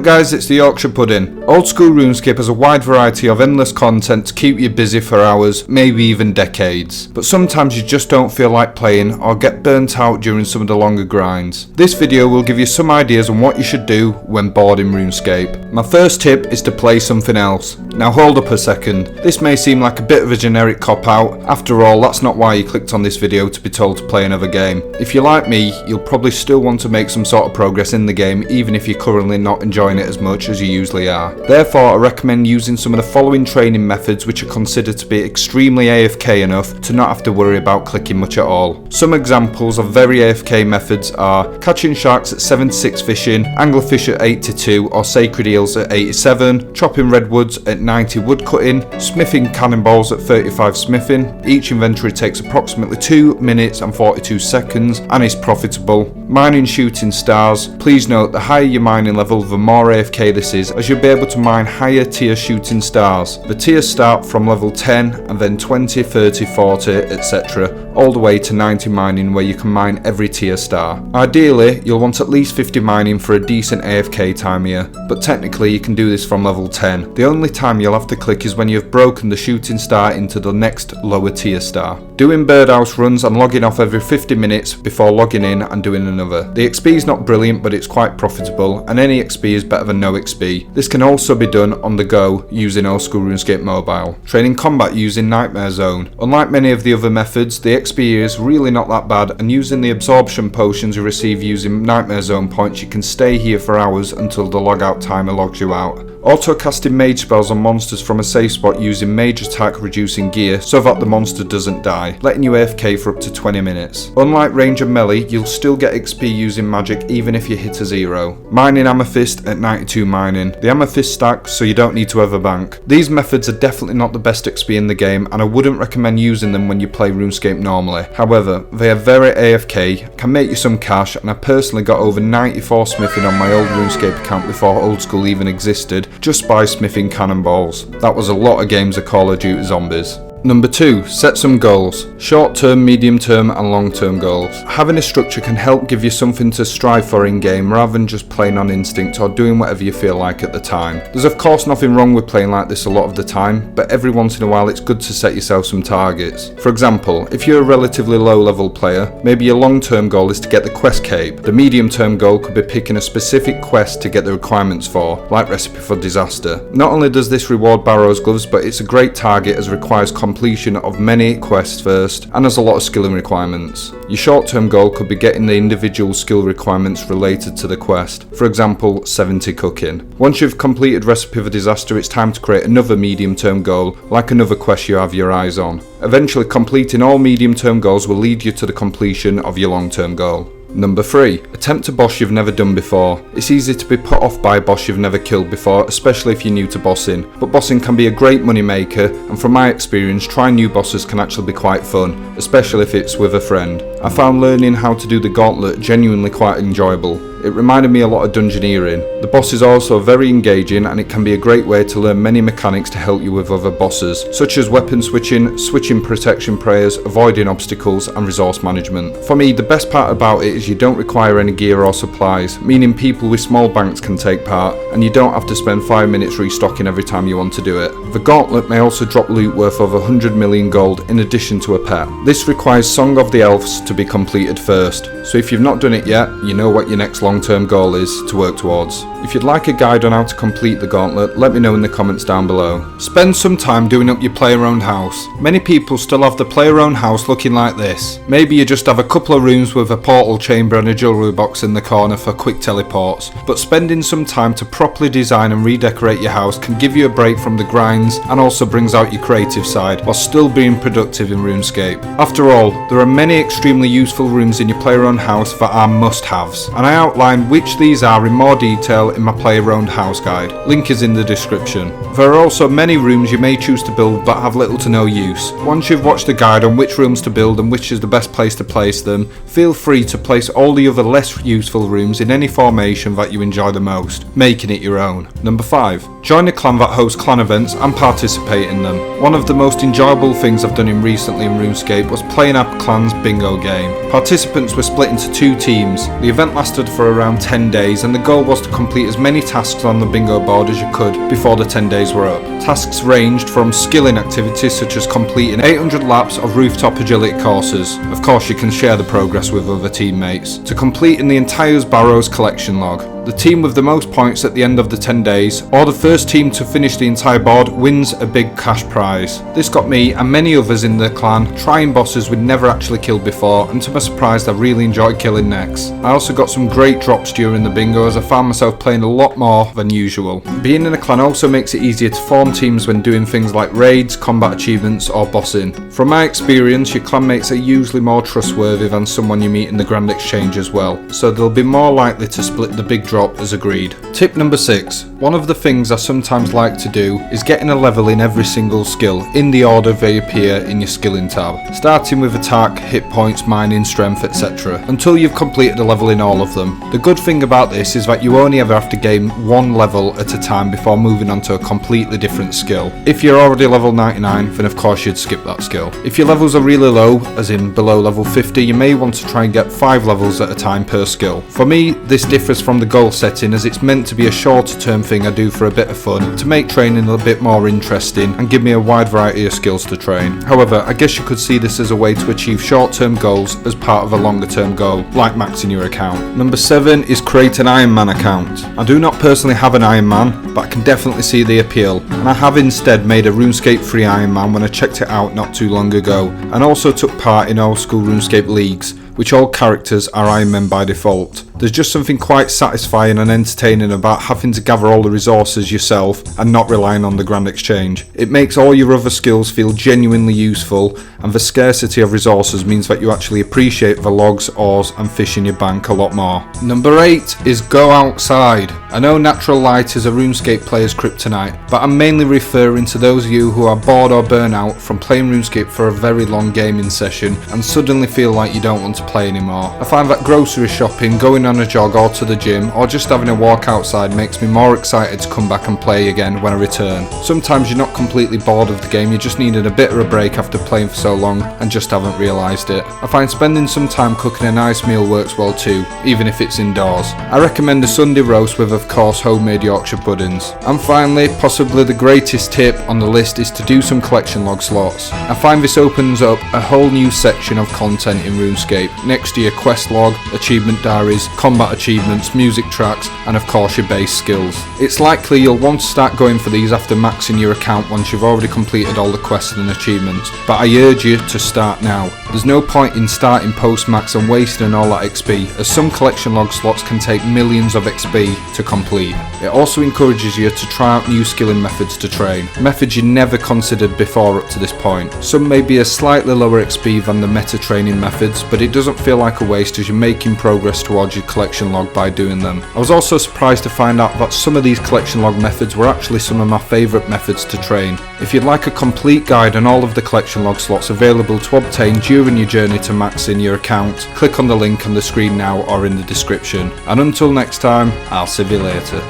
up guys, it's the Yorkshire Pudding. Old School RuneScape has a wide variety of endless content to keep you busy for hours, maybe even decades. But sometimes you just don't feel like playing or get burnt out during some of the longer grinds. This video will give you some ideas on what you should do when bored in RuneScape. My first tip is to play something else. Now hold up a second, this may seem like a bit of a generic cop-out. After all, that's not why you clicked on this video, to be told to play another game. If you're like me, you'll probably still want to make some sort of progress in the game, even if you're currently not enjoying it as much as you usually are. Therefore, I recommend using some of the following training methods, which are considered to be extremely AFK enough to not have to worry about clicking much at all. Some examples of very AFK methods are catching sharks at 76 fishing, anglerfish at 82 or sacred eels at 87, chopping redwoods at 90 woodcutting, smithing cannonballs at 35 smithing. Each inventory takes approximately 2 minutes and 42 seconds and is profitable. Mining shooting stars. Please note, the higher your mining level, the more AFK this is, as you'll be able to mine higher tier shooting stars. The tiers start from level 10 and then 20, 30, 40, etc. all the way to 90 mining, where you can mine every tier star. Ideally, you'll want at least 50 mining for a decent AFK time here, but technically you can do this from level 10. The only time you'll have to click is when you've broken the shooting star into the next lower tier star. Doing birdhouse runs and logging off every 50 minutes before logging in and doing another. The XP is not brilliant, but it's quite profitable, and any XP is better than no XP. This can also be done on the go using Old School RuneScape Mobile. Training combat using Nightmare Zone. Unlike many of the other methods, the XP is really not that bad, and using the absorption potions you receive using Nightmare Zone points, you can stay here for hours until the logout timer logs you out. Auto casting mage spells on monsters from a safe spot using mage attack reducing gear so that the monster doesn't die, letting you AFK for up to 20 minutes. Unlike range and melee, you'll still get XP using magic even if you hit a 0. Mining amethyst at 92 mining. The amethyst stacks so you don't need to ever bank. These methods are definitely not the best XP in the game, and I wouldn't recommend using them when you play RuneScape normally. However, they are very AFK, can make you some cash, and I personally got over 94 smithing on my old RuneScape account before Old School even existed, just by smithing cannonballs. That was a lot of games of Call of Duty Zombies. Number 2, set some goals. Short term, medium term and long term goals. Having a structure can help give you something to strive for in game rather than just playing on instinct or doing whatever you feel like at the time. There's of course nothing wrong with playing like this a lot of the time, but every once in a while it's good to set yourself some targets. For example, if you're a relatively low level player, maybe your long term goal is to get the quest cape. The medium term goal could be picking a specific quest to get the requirements for, like Recipe for Disaster. Not only does this reward Barrow's gloves, but it's a great target as it requires completion of many quests first and has a lot of skilling requirements. Your short-term goal could be getting the individual skill requirements related to the quest, for example 70 cooking. Once you've completed Recipe for Disaster, it's time to create another medium-term goal, like another quest you have your eyes on. Eventually completing all medium-term goals will lead you to the completion of your long-term goal. Number 3, attempt a boss you've never done before. It's easy to be put off by a boss you've never killed before, especially if you're new to bossing, but bossing can be a great money maker, and from my experience, trying new bosses can actually be quite fun, especially if it's with a friend. I found learning how to do the gauntlet genuinely quite enjoyable. It reminded me a lot of dungeoneering. The boss is also very engaging, and it can be a great way to learn many mechanics to help you with other bosses, such as weapon switching, switching protection prayers, avoiding obstacles and resource management. For me, the best part about it is you don't require any gear or supplies, meaning people with small banks can take part, and you don't have to spend 5 minutes restocking every time you want to do it. The gauntlet may also drop loot worth over 100 million gold in addition to a pet. This requires Song of the Elves to be completed first, so if you've not done it yet, you know what your next long-term goal is to work towards. If you'd like a guide on how to complete the gauntlet, let me know in the comments down below. Spend some time doing up your player-owned house. Many people still have the player-owned house looking like this. Maybe you just have a couple of rooms with a portal chamber and a jewellery box in the corner for quick teleports, but spending some time to properly design and redecorate your house can give you a break from the grinds and also brings out your creative side while still being productive in RuneScape. After all, there are many extremely useful rooms in your player-owned house that are must-haves, and I outline which these are in more detail in my player-owned house guide. Link is in the description. There are also many rooms you may choose to build but have little to no use. Once you've watched the guide on which rooms to build and which is the best place to place them, feel free to place all the other less useful rooms in any formation that you enjoy the most, making it your own. Number 5. Join a clan that hosts clan events and participate in them. One of the most enjoyable things I've done recently in RuneScape was playing our clan's bingo game. Participants were split into 2 teams. The event lasted for around 10 days and the goal was to complete complete as many tasks on the bingo board as you could before the 10 days were up. Tasks ranged from skilling activities such as completing 800 laps of rooftop agility courses, of course you can share the progress with other teammates, to completing the entire Barrows collection log. The team with the most points at the end of the 10 days, or the first team to finish the entire board, wins a big cash prize. This got me and many others in the clan trying bosses we'd never actually killed before, and to my surprise I really enjoyed killing necks. I also got some great drops during the bingo as I found myself playing a lot more than usual. Being in a clan also makes it easier to form teams when doing things like raids, combat achievements or bossing. From my experience, your clanmates are usually more trustworthy than someone you meet in the Grand Exchange as well, so they'll be more likely to split the big drop as agreed. Tip number 6. One of the things I sometimes like to do is getting a level in every single skill in the order they appear in your skilling tab, starting with attack, hit points, mining, strength, etc. until you've completed a level in all of them. The good thing about this is that you only ever have to gain one level at a time before moving on to a completely different skill. If you're already level 99, then of course you'd skip that skill. If your levels are really low, as in below level 50, you may want to try and get 5 levels at a time per skill. For me, this differs from the goal setting as it's meant to be a shorter term thing I do for a bit of fun, to make training a bit more interesting and give me a wide variety of skills to train. However, I guess you could see this as a way to achieve short term goals as part of a longer term goal, like maxing your account. Number 7 is create an Ironman account. I do not personally have an Ironman, but I can definitely see the appeal, and I have instead made a RuneScape free Ironman when I checked it out not too long ago, and also took part in Old School RuneScape leagues, which all characters are Ironmen by default. There's just something quite satisfying and entertaining about having to gather all the resources yourself and not relying on the Grand Exchange. It makes all your other skills feel genuinely useful, and the scarcity of resources means that you actually appreciate the logs, ores and fish in your bank a lot more. Number 8 is go outside. I know natural light is a RuneScape player's kryptonite, but I'm mainly referring to those of you who are bored or burnt out from playing RuneScape for a very long gaming session and suddenly feel like you don't want to play anymore. I find that grocery shopping, going on a jog or to the gym, or just having a walk outside makes me more excited to come back and play again when I return. Sometimes you're not completely bored of the game, you just needed a bit of a break after playing for so long and just haven't realised it. I find spending some time cooking a nice meal works well too, even if it's indoors. I recommend a Sunday roast with of course homemade Yorkshire puddings. And finally, possibly the greatest tip on the list is to do some collection log slots. I find this opens up a whole new section of content in RuneScape, next to your quest log, achievement diaries, combat achievements, music tracks, and of course your base skills. It's likely you'll want to start going for these after maxing your account once you've already completed all the quests and achievements, but I urge you to start now. There's no point in starting post-max and wasting all that XP, as some collection log slots can take millions of XP to complete. It also encourages you to try out new skilling methods to train, methods you never considered before up to this point. Some may be a slightly lower XP than the meta training methods, but it doesn't feel like a waste as you're making progress towards your collection log by doing them. I was also surprised to find out that some of these collection log methods were actually some of my favourite methods to train. If you'd like a complete guide on all of the collection log slots available to obtain during your journey to maxing your account, click on the link on the screen now or in the description. And until next time, I'll see you later.